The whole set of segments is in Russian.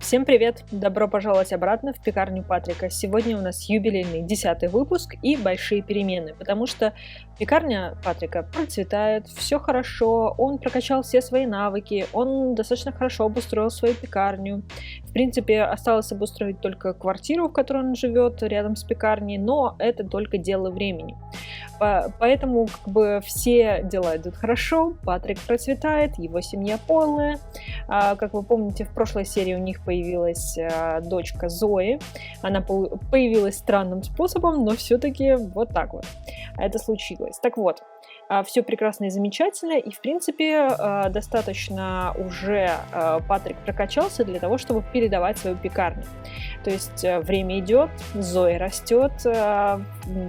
Всем привет! Добро пожаловать обратно в пекарню Патрика. Сегодня у нас юбилейный 10-й выпуск и большие перемены, потому что пекарня Патрика процветает, все хорошо, он прокачал все свои навыки, он достаточно хорошо обустроил свою пекарню. В принципе, осталось обустроить только квартиру, в которой он живет, рядом с пекарней, но это только дело времени. Поэтому все дела идут хорошо, Патрик процветает, его семья полная. Как вы помните, в прошлой серии у них появилась дочка Зои. Она появилась странным способом, но все-таки вот так вот это случилось. Так вот, все прекрасно и замечательно, и в принципе достаточно уже Патрик прокачался для того, чтобы передавать свою пекарню. То есть время идет, Зоя растет,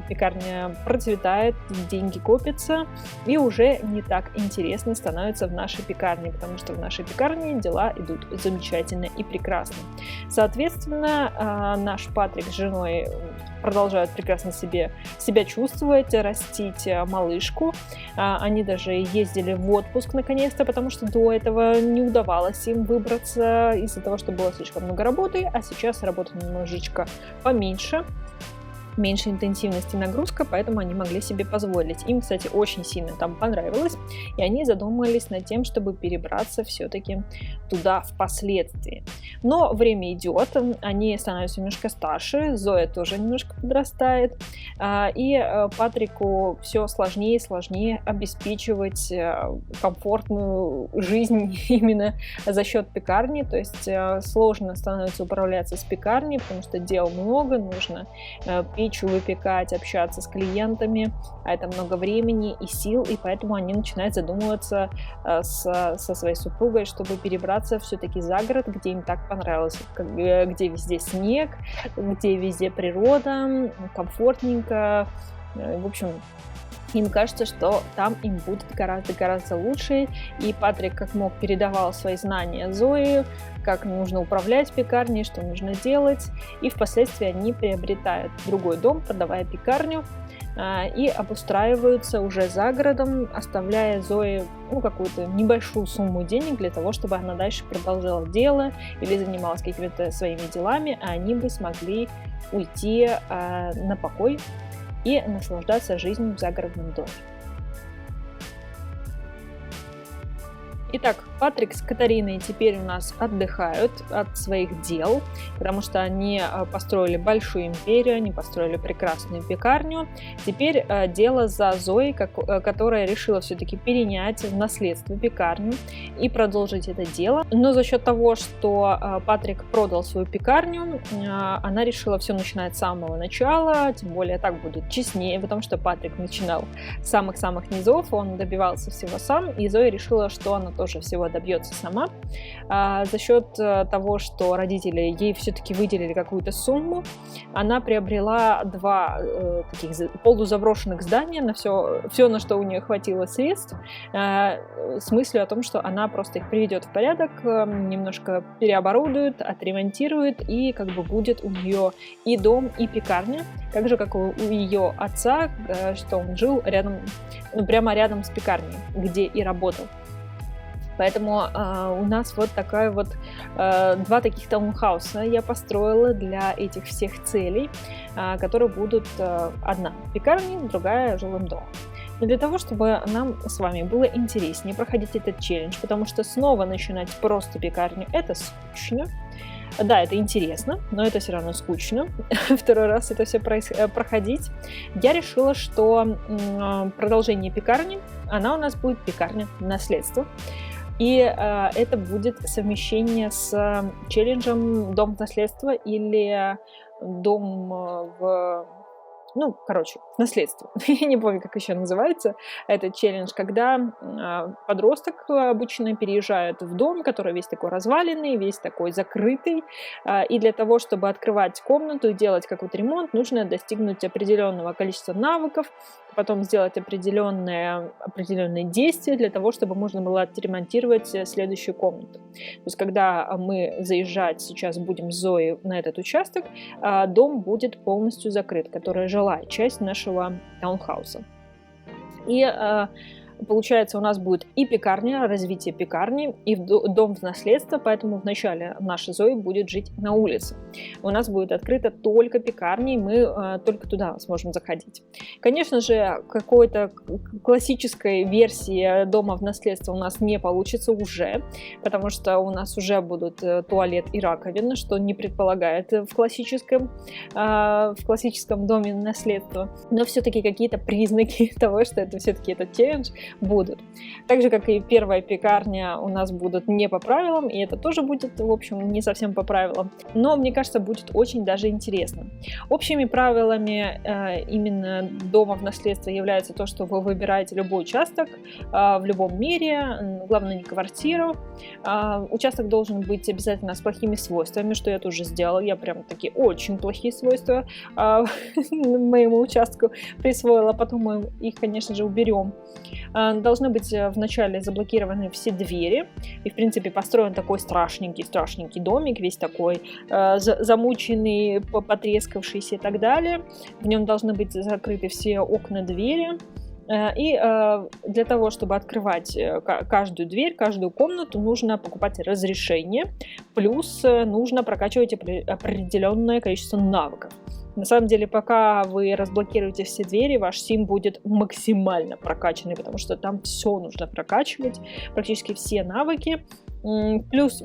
пекарня процветает, деньги копятся, и уже не так интересно становится в нашей пекарне, потому что в нашей пекарне дела идут замечательно и прекрасно. Соответственно, наш Патрик с женой продолжают прекрасно себя чувствовать, растить малышку. Они даже ездили в отпуск наконец-то, потому что до этого не удавалось им выбраться из-за того, что было слишком много работы, а сейчас работа немножечко поменьше. Меньше интенсивности нагрузка, поэтому они могли себе позволить. Им, кстати, очень сильно там понравилось, и они задумались над тем, чтобы перебраться все-таки туда впоследствии. Но время идет, они становятся немножко старше, Зоя тоже немножко подрастает, и Патрику все сложнее и сложнее обеспечивать комфортную жизнь именно за счет пекарни, то есть сложно становится управляться с пекарней, потому что дел много, нужно печь, выпекать, общаться с клиентами, а это много времени и сил, и поэтому они начинают задумываться со своей супругой, чтобы перебраться все-таки за город, где им так понравилось, где везде снег, где везде природа, комфортненько, в общем. Им кажется, что там им будет гораздо лучше, и Патрик как мог передавал свои знания Зои, как нужно управлять пекарней, что нужно делать, и впоследствии они приобретают другой дом, продавая пекарню, и обустраиваются уже за городом, оставляя Зое какую-то небольшую сумму денег для того, чтобы она дальше продолжала дело или занималась какими-то своими делами, а они бы смогли уйти на покой и наслаждаться жизнью в загородном доме. Итак, Патрик с Катариной теперь у нас отдыхают от своих дел, потому что они построили большую империю, они построили прекрасную пекарню. Теперь дело за Зоей, которая решила все-таки перенять в наследство пекарню и продолжить это дело. Но за счет того, что Патрик продал свою пекарню, она решила все начинать с самого начала, тем более так будет честнее, потому что Патрик начинал с самых-самых низов, он добивался всего сам, и Зоя решила, что она тоже всего добьется сама. За счет того, что родители ей все-таки выделили какую-то сумму, она приобрела два таких полузаброшенных здания на все, на что у нее хватило средств, с мыслью о том, что она просто их приведет в порядок, немножко переоборудует, отремонтирует, и будет у нее и дом, и пекарня, так же, как у ее отца, что он жил прямо рядом с пекарней, где и работал. Поэтому у нас вот такая вот два таких таунхауса я построила для этих всех целей, которые будут одна пекарня, другая жилым домом. Но для того, чтобы нам с вами было интереснее проходить этот челлендж, потому что снова начинать просто пекарню — это скучно. Да, это интересно, но это все равно скучно. Второй раз это все проходить. Я решила, что продолжение пекарни, она у нас будет пекарня наследства. И это будет совмещение с челленджем «Дом в наследство» или «Дом в...» наследство. Я не помню, как еще называется этот челлендж, когда подросток обычно переезжает в дом, который весь такой разваленный, весь такой закрытый, и для того, чтобы открывать комнату и делать какой-то ремонт, нужно достигнуть определенного количества навыков, потом сделать определенные действия для того, чтобы можно было отремонтировать следующую комнату. То есть, когда мы заезжать сейчас будем с Зоей на этот участок, дом будет полностью закрыт, которая жилая часть нашего таунхауса. И Получается, у нас будет и пекарня, развитие пекарни, и дом в наследство, поэтому вначале наша Зои будет жить на улице. У нас будет открыта только пекарня, и мы только туда сможем заходить. Конечно же, какой-то классической версии дома в наследство у нас не получится уже, потому что у нас уже будут туалет и раковина, что не предполагает в классическом доме наследства. Но все-таки какие-то признаки того, что это все-таки этот челлендж будут. Так же, как и первая пекарня у нас будут не по правилам, и это тоже будет, в общем, не совсем по правилам. Но, мне кажется, будет очень даже интересно. Общими правилами именно дома в наследство является то, что вы выбираете любой участок в любом мире, главное не квартиру. Участок должен быть обязательно с плохими свойствами, что я тоже сделала. Я прям такие очень плохие свойства моему участку присвоила, потом мы их, конечно же, уберем. Должны быть вначале заблокированы все двери, и, в принципе, построен такой страшненький домик, весь такой замученный, потрескавшийся и так далее. В нем должны быть закрыты все окна, двери. И для того, чтобы открывать каждую дверь, каждую комнату, нужно покупать разрешение, плюс нужно прокачивать определенное количество навыков. На самом деле, пока вы разблокируете все двери, ваш сим будет максимально прокачанный, потому что там все нужно прокачивать, практически все навыки. Плюс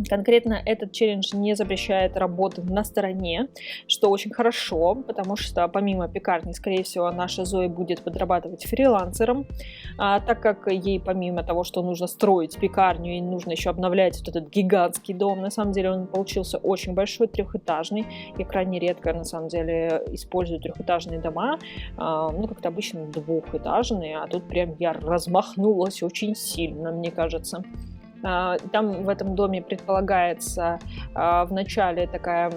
конкретно этот челлендж не запрещает работу на стороне, что очень хорошо, потому что помимо пекарни, скорее всего, наша Зоя будет подрабатывать фрилансером, так как ей помимо того, что нужно строить пекарню и нужно еще обновлять вот этот гигантский дом, на самом деле он получился очень большой, трехэтажный. Я крайне редко, на самом деле, использую трехэтажные дома, как-то обычно двухэтажные, а тут прям я размахнулась очень сильно, мне кажется. Там в этом доме предполагается вначале такая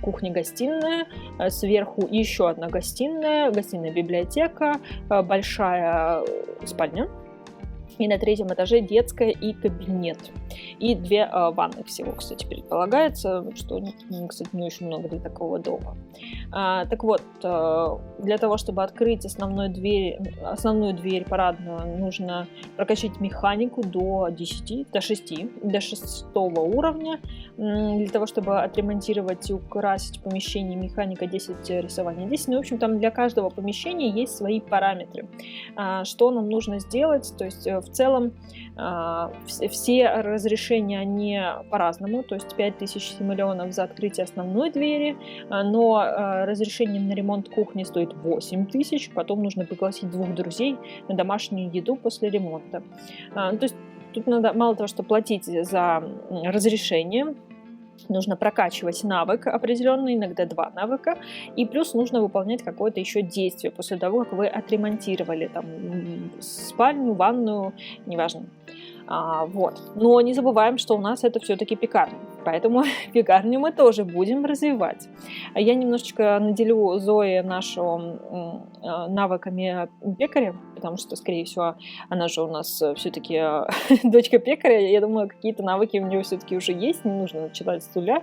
кухня-гостиная, сверху еще одна гостиная библиотека, большая спальня. И на третьем этаже детская и кабинет. И 2 ванны всего, кстати, предполагается, что, кстати, не очень много для такого дома. Так вот, для того, чтобы открыть основную дверь парадную, нужно прокачать механику до 6 уровня. Для того, чтобы отремонтировать и украсить помещение, механика 10, рисование 10. Ну, в общем, там для каждого помещения есть свои параметры. Что нам нужно сделать? То есть, в целом, все разрешения, они по-разному, то есть 5000 миллионов за открытие основной двери, но разрешение на ремонт кухни стоит 8000, потом нужно пригласить 2 друзей на домашнюю еду после ремонта. То есть тут надо мало того, что платить за разрешение, нужно прокачивать навык определенный, иногда 2 навыка, и плюс нужно выполнять какое-то еще действие после того, как вы отремонтировали там спальню, ванную, неважно. Вот. Но не забываем, что у нас это все-таки пекарня, поэтому пекарню мы тоже будем развивать. Я немножечко наделю Зои нашу навыками пекаря, потому что, скорее всего, она же у нас все-таки дочка пекаря. Я думаю, какие-то навыки у нее все-таки уже есть, не нужно начинать с нуля.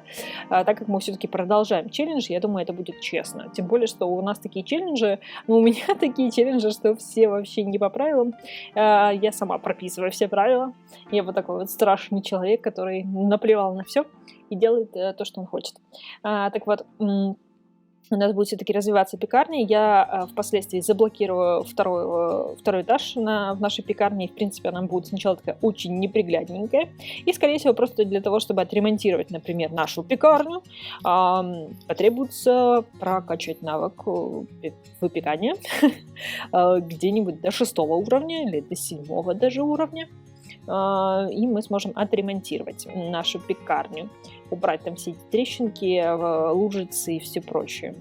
Так как мы все-таки продолжаем челлендж, я думаю, это будет честно. Тем более, что у нас такие челленджи, у меня такие челленджи, что все вообще не по правилам. Я сама прописываю все правила. Я вот такой вот страшный человек, который наплевал на все и делает то, что он хочет. Так вот, у нас будет все-таки развиваться пекарня. Я впоследствии заблокирую второй этаж в нашей пекарне. И, в принципе, она будет сначала такая очень неприглядненькая. И, скорее всего, просто для того, чтобы отремонтировать, например, нашу пекарню, потребуется прокачать навык выпекания где-нибудь до 6 уровня или до 7 даже уровня. И мы сможем отремонтировать нашу пекарню, убрать там все эти трещинки, лужицы и все прочее.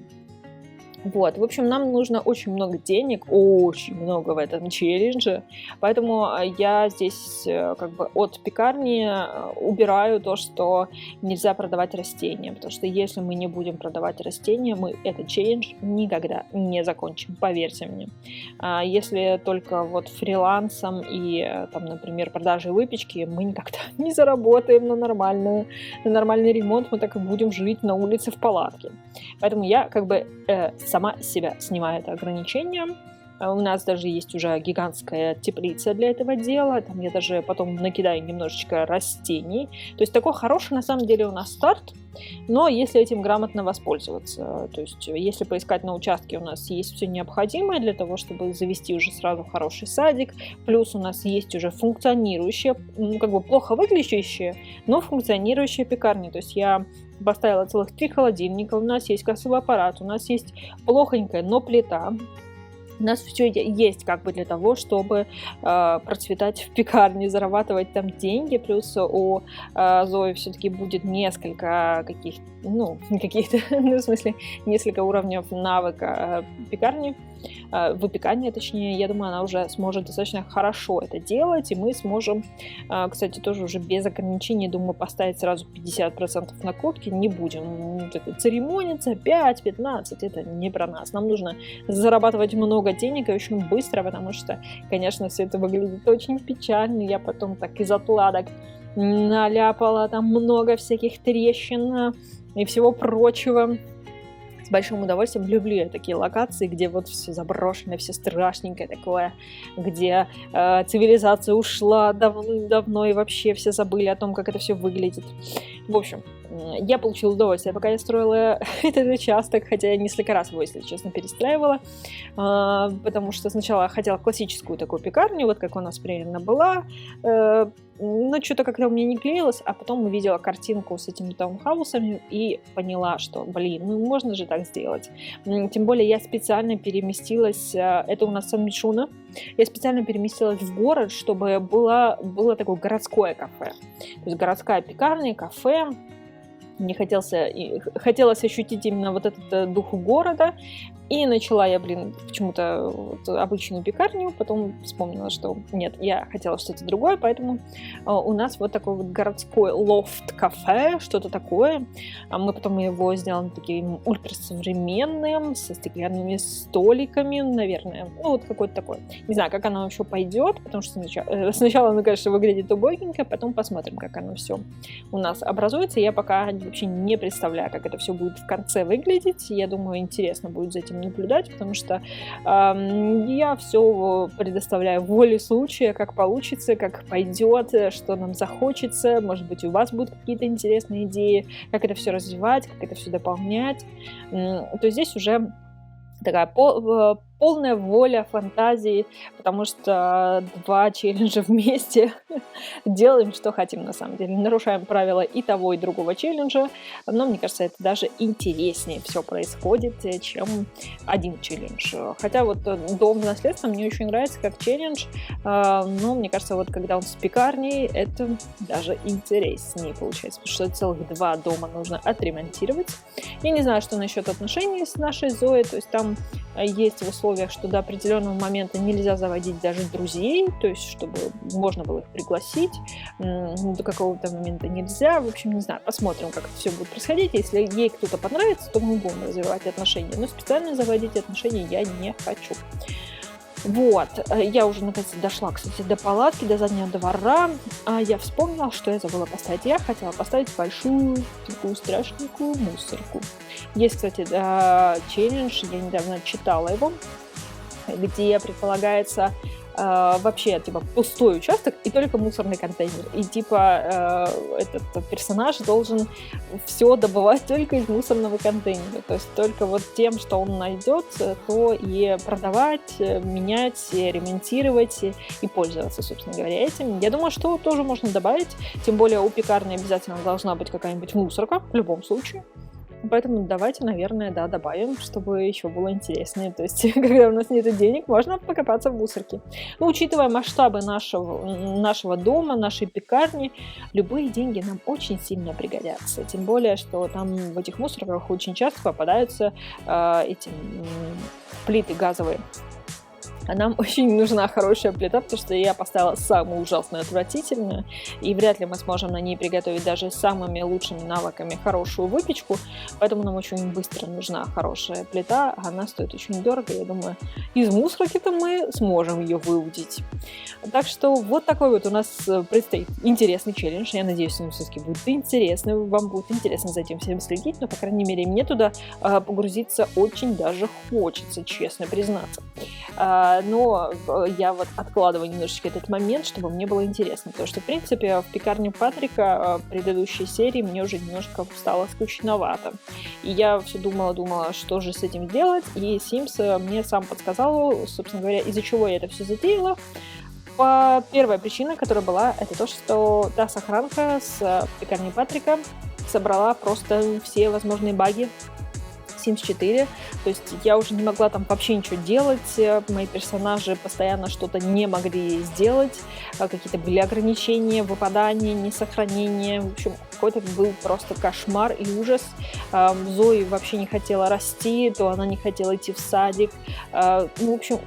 Вот, в общем, нам нужно очень много денег, очень много в этом челлендже, поэтому я здесь как бы от пекарни убираю то, что нельзя продавать растения, потому что если мы не будем продавать растения, мы этот челлендж никогда не закончим, поверьте мне. Если только вот фрилансом и, там, например, продажей выпечки, мы никогда не заработаем на нормальный ремонт, мы так и будем жить на улице в палатке. Поэтому я как бы сама себя снимаю это ограничение. У нас даже есть уже гигантская теплица для этого дела. Там я даже потом накидаю немножечко растений. То есть такой хороший на самом деле у нас старт. Но если этим грамотно воспользоваться, то есть если поискать на участке, у нас есть все необходимое для того, чтобы завести уже сразу хороший садик, плюс у нас есть уже функционирующая, как бы плохо выглядящая, но функционирующая пекарня. То есть я поставила целых 3 холодильника, у нас есть кассовый аппарат, у нас есть плохонькая, но плита. У нас все есть как бы для того, чтобы процветать в пекарне, зарабатывать там деньги. Плюс у Зои все-таки будет несколько каких-то, в смысле, несколько уровней навыка пекарни, выпекания, точнее. Я думаю, она уже сможет достаточно хорошо это делать, и мы сможем, кстати, тоже уже без ограничений, думаю, поставить сразу 50% накрутки. Не будем церемониться, 5-15, это не про нас. Нам нужно зарабатывать много денег и очень быстро, потому что, конечно, все это выглядит очень печально. Я потом так из отладок наляпала там много всяких трещин и всего прочего. С большим удовольствием люблю я такие локации, где вот все заброшенное, все страшненькое такое, где цивилизация ушла давным-давно и вообще все забыли о том, как это все выглядит. В общем, я получила удовольствие, пока я строила этот участок, хотя я несколько раз его, если честно, перестраивала, потому что сначала я хотела классическую такую пекарню, вот как у нас примерно была, но что-то как-то у меня не клеилось, а потом увидела картинку с этими таунхаусами и поняла, что, можно же так сделать. Тем более я специально переместилась, это у нас Сан-Мишуно, я специально переместилась в город, чтобы было такое городское кафе. То есть городская пекарня, кафе. Мне хотелось ощутить именно вот этот дух города. И начала я, почему-то обычную пекарню, потом вспомнила, что нет, я хотела что-то другое, поэтому у нас вот такой вот городской лофт-кафе, что-то такое. Мы потом его сделали таким ультрасовременным, со стеклянными столиками, наверное. Вот какой-то такой. Не знаю, как оно вообще пойдет, потому что сначала оно, конечно, выглядит убогенько, потом посмотрим, как оно все у нас образуется. Я пока вообще не представляю, как это все будет в конце выглядеть. Я думаю, интересно будет за этим наблюдать, потому что я все предоставляю воле случая, как получится, как пойдет, что нам захочется. Может быть, у вас будут какие-то интересные идеи, как это все развивать, как это все дополнять. То здесь уже такая полная воля фантазии, потому что 2 челленджа вместе делаем, что хотим на самом деле. Нарушаем правила и того, и другого челленджа, но мне кажется, это даже интереснее все происходит, чем один челлендж. Хотя вот дом в наследство мне очень нравится как челлендж, но мне кажется, вот когда он с пекарней, это даже интереснее получается, потому что целых 2 дома нужно отремонтировать. Я не знаю, что насчет отношений с нашей Зоей, то есть там есть в условиях, что до определенного момента нельзя заводить даже друзей, то есть чтобы можно было их пригласить, до какого-то момента нельзя. В общем, не знаю, посмотрим, как это все будет происходить. Если ей кто-то понравится, то мы будем развивать отношения, но специально заводить отношения я не хочу. Вот, я уже наконец-то дошла, кстати, до палатки, до заднего двора. Я вспомнила, что я забыла поставить. Я хотела поставить большую, такую страшненькую мусорку. Есть, кстати, челлендж, я недавно читала его, где предполагается вообще, пустой участок и только мусорный контейнер. И, этот персонаж должен все добывать только из мусорного контейнера. То есть только вот тем, что он найдет, то и продавать, менять, ремонтировать и пользоваться, собственно говоря, этим. Я думаю, что тоже можно добавить. Тем более у пекарни обязательно должна быть какая-нибудь мусорка, в любом случае. Поэтому давайте, наверное, добавим, чтобы еще было интереснее. То есть, когда у нас нет денег, можно покопаться в мусорке. Но учитывая масштабы нашего дома, нашей пекарни, любые деньги нам очень сильно пригодятся. Тем более, что там в этих мусорках очень часто попадаются плиты газовые. А нам очень нужна хорошая плита, потому что я поставила самую ужасную, отвратительную, и вряд ли мы сможем на ней приготовить даже с самыми лучшими навыками хорошую выпечку, поэтому нам очень быстро нужна хорошая плита, она стоит очень дорого, я думаю, из мусорки-то мы сможем ее выудить. Так что вот такой вот у нас предстоит интересный челлендж, я надеюсь, он все-таки будет интересный, вам будет интересно за этим всем следить, но, по крайней мере, мне туда погрузиться очень даже хочется, честно признаться. Но я вот откладываю немножечко этот момент, чтобы мне было интересно, потому что, в принципе, в пекарню Патрика предыдущей серии мне уже немножко стало скучновато. И я все думала, что же с этим делать, и Sims мне сам подсказал, собственно говоря, из-за чего я это все затеяла. Первая причина, которая была, это то, что та сохранка с пекарни Патрика собрала просто все возможные баги Sims 4, то есть я уже не могла там вообще ничего делать, мои персонажи постоянно что-то не могли сделать, какие-то были ограничения, выпадания, несохранения, в общем, какой-то был просто кошмар и ужас. Зои вообще не хотела расти, то она не хотела идти в садик, в общем,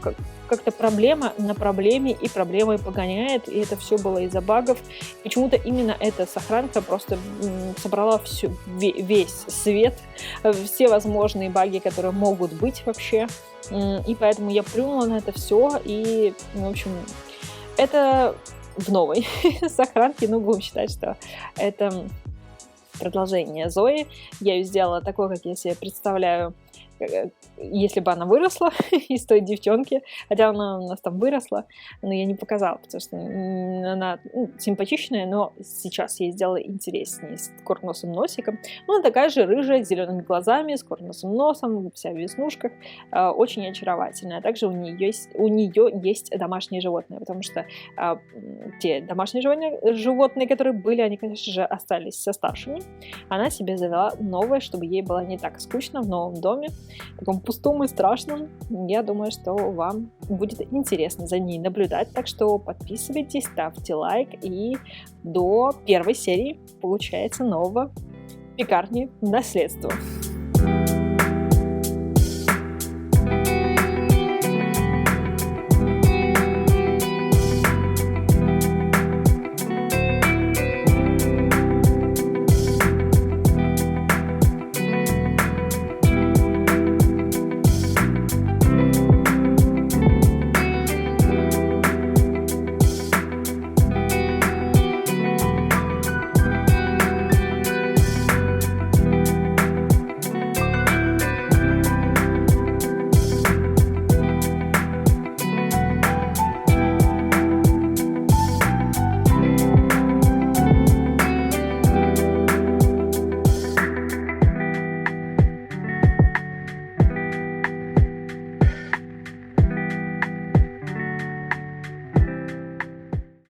как-то проблема на проблеме, и проблемой погоняет, и это все было из-за багов. Почему-то именно эта сохранка просто собрала весь свет, все возможные баги, которые могут быть вообще, и поэтому я плюнула на это все, и, в общем, это в новой сохранке, будем считать, что это продолжение Зои. Я ее сделала такой, как я себе представляю, если бы она выросла из той девчонки, хотя она у нас там выросла, но я не показала, потому что она симпатичная, но сейчас я ей сделала интереснее, с курносым носиком. Она такая же рыжая, с зелеными глазами, с курносым носом, вся в веснушках, очень очаровательная. Также у нее есть домашние животные, потому что те домашние животные, которые были, они, конечно же, остались со старшими. Она себе завела новое, чтобы ей было не так скучно в новом доме, таком пустом и страшном. Я думаю, что вам будет интересно за ней наблюдать, так что подписывайтесь, ставьте лайк, и до первой серии, получается, нового пекарни наследства.